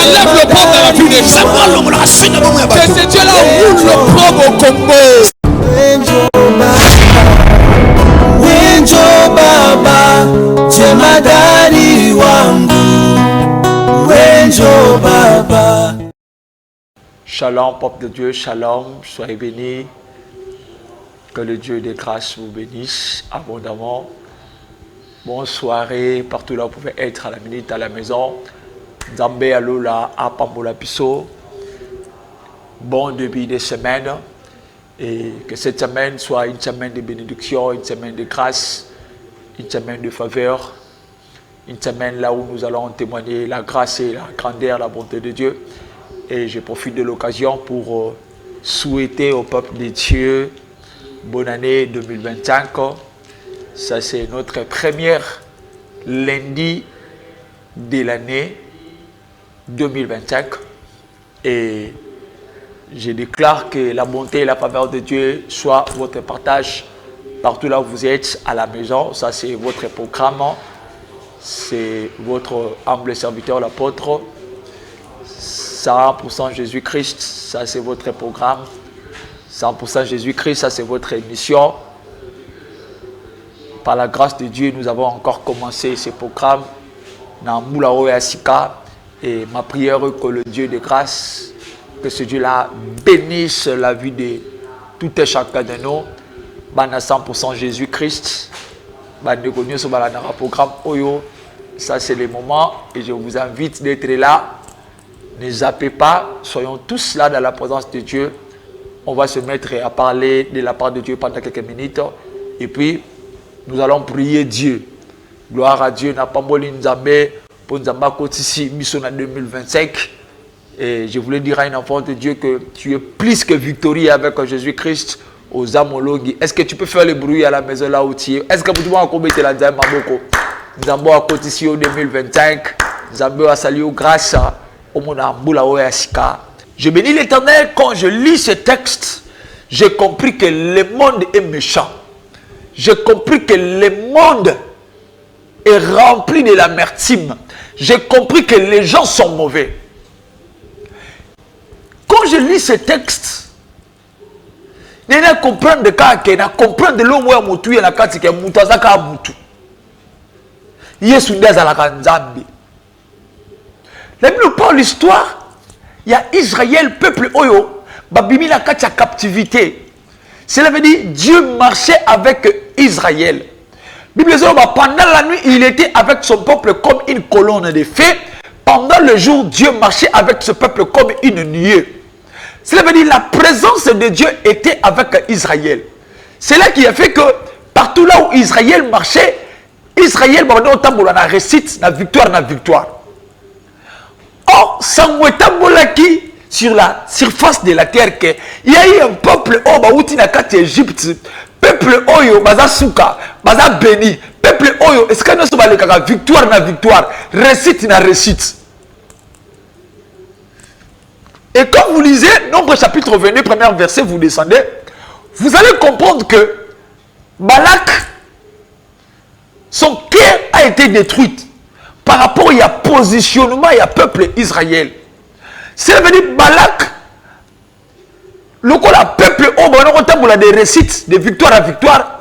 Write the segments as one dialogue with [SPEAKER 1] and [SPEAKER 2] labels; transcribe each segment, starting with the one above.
[SPEAKER 1] lève le peuple dans la vie des gens. Que ce Dieu-là roule le peuple au Congo.
[SPEAKER 2] Wenjo Baba, jemadari wangu. Wenjo Baba.
[SPEAKER 3] Shalom, peuple de Dieu, shalom, soyez bénis. Que le Dieu des grâces vous bénisse abondamment. Bonne soirée, partout là vous pouvez être à la minute, à la maison. Nzambe alola apambola piso. Bon début de semaine. Et que cette semaine soit une semaine de bénédiction, une semaine de grâce, une semaine de faveur. Une semaine là où nous allons témoigner la grâce et la grandeur, la bonté de Dieu. Et je profite de l'occasion pour souhaiter au peuple de Dieu bonne année 2025. Ça, c'est notre première lundi de l'année 2025. Et je déclare que la bonté et la faveur de Dieu soient votre partage partout là où vous êtes à la maison. Ça, c'est votre programme. C'est votre humble serviteur, l'apôtre. 100% Jésus-Christ, ça c'est votre programme. 100% Jésus-Christ, ça c'est votre émission. Par la grâce de Dieu, nous avons encore commencé ce programme dans Moulao et Asika. Et ma prière est que le Dieu de grâce, que ce Dieu-là bénisse la vie de tout et chacun de nous. Bana 100% Jésus-Christ. Programme Oyo. Ça c'est le moment et je vous invite d'être là. Ne zappez pas, soyons tous là dans la présence de Dieu. On va se mettre à parler de la part de Dieu pendant quelques minutes. Et puis, nous allons prier Dieu. Gloire à Dieu. N'a pas molli Nzambe pour Nzamba Kotisi mission en 2025. Et je voulais dire à un enfant de Dieu que tu es plus que victorieux avec Jésus-Christ aux amologues. Est-ce que tu peux faire le bruit à la maison là où tu es? Est-ce que tu vas encore mettre la Nzamba Maboko? Nzamba Kotisi en 2025. Nzamba a salué grâce. Je bénis l'Éternel. Quand je lis ce texte, j'ai compris que le monde est méchant. J'ai compris que le monde est rempli de l'amertume. J'ai compris que les gens sont mauvais. Quand je lis ce texte, je comprends de quoi que je comprends de l'homme où mutu ya nakati ke mutu azaka mutu. Yesu ndaza la kanzambi. La Bible parle l'histoire, il y a Israël, peuple Oyo, Babimi la katia captivité. Cela veut dire Dieu marchait avec Israël. Bible dit pendant la nuit, il était avec son peuple comme une colonne de feu. Pendant le jour, Dieu marchait avec ce peuple comme une nuée. Cela veut dire la présence de Dieu était avec Israël. C'est là qui a fait que partout là où Israël marchait, Israël récite la victoire. Or, Samouetambolaki sur la surface de la terre, il y a eu un peuple Obaouti Nakat Égypte, peuple Oyo, Baza Souka, Baza Béni, peuple Oyo, est-ce que nous sommes allés à victoire na victoire, récite na récite. Et quand vous lisez Nombre chapitre 22, premier verset, vous descendez, vous allez comprendre que Balak, son cœur a été détruit. Par rapport à positionnement, il y a peuple Israël. Ça veut dire Balak, le peuple on a des récites de victoire à victoire.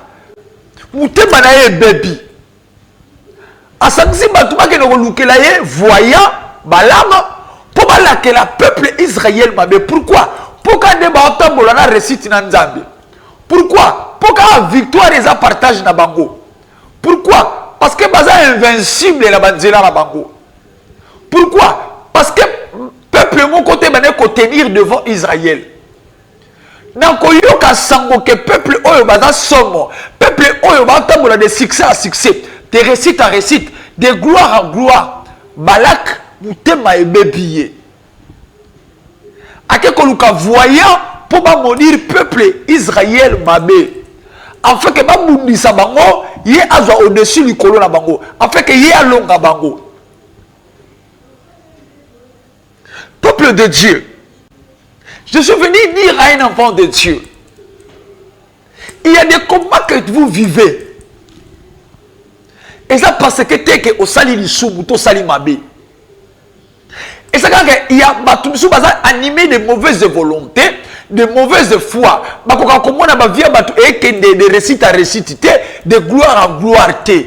[SPEAKER 3] Mouté manaye baby. Asansi batuma ke no lukelaye voyant Balam pour balak la peuple Israël mabe. Pourquoi? Pourquoi de batambola na récite na Nzambe? Pourquoi? Pourquoi victoire les partage na bango? Pourquoi? Parce que baza invincible la banzela la bango. Pourquoi? Parce que peuple mon côté bané ko tenir devant Israël. Nako yoka sango que peuple oyo baza somo, peuple oyo batambola de succès à succès, de récite à récite, de gloire en gloire. Balak mutema ebebiyé. Ake koluka voyant pour ba monir peuple Israël mabé. Afin que ba mundisa bango yé azwa au-dessus du colon na bango. Afin que yé alonga bango. Peuple de Dieu. Je suis venu dire à un enfant de Dieu. Il y a des combats que vous vivez. Et ça parce que t'es que au sali li sumu to sali mabe. Et c'est quand il y a animé de mauvaises volontés, de mauvaise foi. Bakoka komona ba via batu ekende de récit à récit de gloire à gloire te.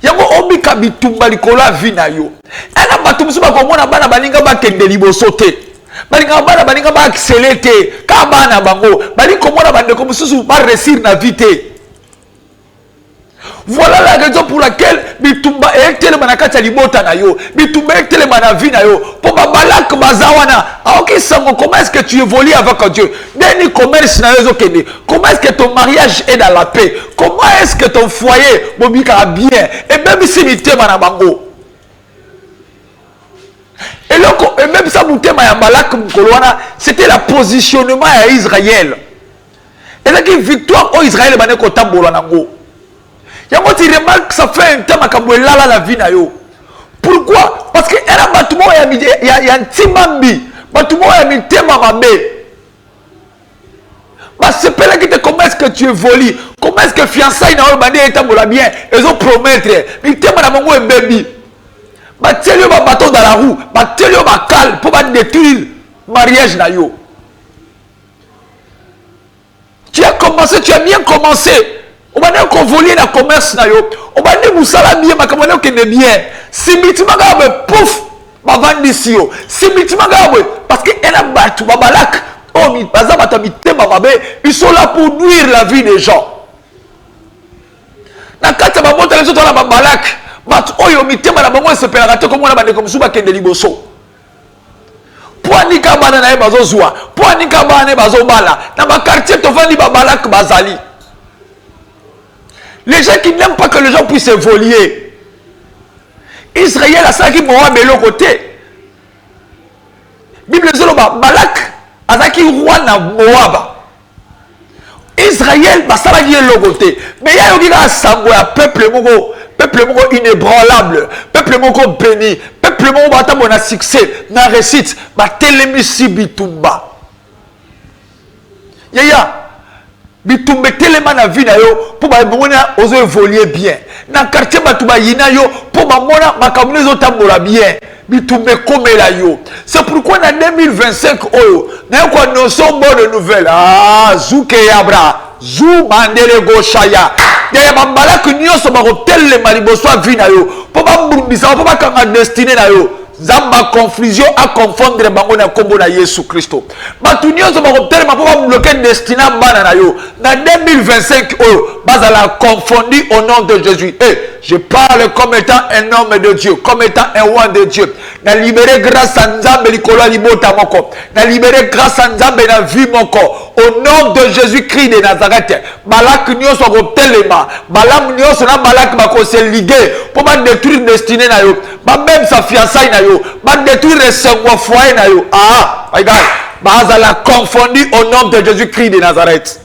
[SPEAKER 3] Yango obika bitumba likola vina yo. Ana batu musu bakomona bana balinga bakende liboso te. Balinga bana balinga ba accélérer te. Ka bana bango bali komona bande comme musu ba réussir na vite. Voilà la raison pour laquelle bitumba ektele manakata libota na yo, bitumba ektele manavina yo, pour babalak bazawana. Ok, sango, comment est-ce que tu évolues avec Dieu? Deni commerce na yo kende. Comment est-ce que ton mariage est dans la paix? Comment est-ce que ton foyer bobika bien? Et même si mité manabango. Et même ça mutema ya balak mkolwana, c'était le positionnement à Israël. Et là qui victoire au Israël bané ko tambola nango. Yango tu remarques que ça fait un temps que la vie na yo. Pourquoi? Parce que elle a bâtiment il y a un timambi, bâtiment il y a un thème mabe. Bah c'est pas là qui te comment est-ce que tu évolues? Comment est-ce que fiançailles na bandé est bien? Ils ont promettre. Il thème na mongo baby. Bah tiens le bâton dans la roue, bah tiens le cal pour pas détruire mariage na yo. Tu as commencé, tu as bien commencé. On va dire qu'on volit dans le commerce. On va dire que vous allez bien, mais bien. Si vous avez pouf, vous vendez ici. Si vous avez parce que ils sont là pour nuire la vie des gens. Na kata ba mota lezo tola ba balak, bat oyo mitema na bango se pelaka comme on a bande comme suba kende liboso. Poani ka bana na bazo zwa, poani ka bana bazo bala. Na ba quartier to vandi ba balak bazali. Les gens qui n'aiment pas que les gens puissent évoluer. Israël a ça qui m'a mis l'autre côté. Bible dit Balak a qui roi na Moab. Israël a ça qui est l'autre côté. Mais il y a un peuple inébranlable, peuple béni, peuple qui a succès, na réussite, ba telemisi bitumba. Yaya. Bitumbe telema na vie na yo pour ba mona ozo évoluer bien na quartier batuba yina yo pour ba mona makamune zo tambola bien bitumbe komela yo. C'est pourquoi en 2025 oyo na ko notion bonne nouvelle zuke yabra zu mandele goshaya de bambala que nyonso ba hotel le maliboso vie na yo pour ba mbundisa pour ba kanga destiné na yo. Zamba confusion à confondre bango na kombo na Yesu Christo. Batunyo zo ba hotel ma pour bloquer destina bana na yo. Na 2025 oyo bazala confondu au nom de Jésus. Je parle comme étant un homme de Dieu, comme étant un roi de Dieu. Na libérer grâce à Nzambe likolo libota moko. Na libérer grâce à Nzambe na vie moko. Au nom de Jésus-Christ de Nazareth. Balak nyonso ko telema, balam nyonso na balak ba ko se liguer pour ba détruire destinée na yo. Ba même sa fiançaille na yo, ba détruire le foyer na yo. Regarde, bazala confondu au nom de Jésus-Christ de Nazareth.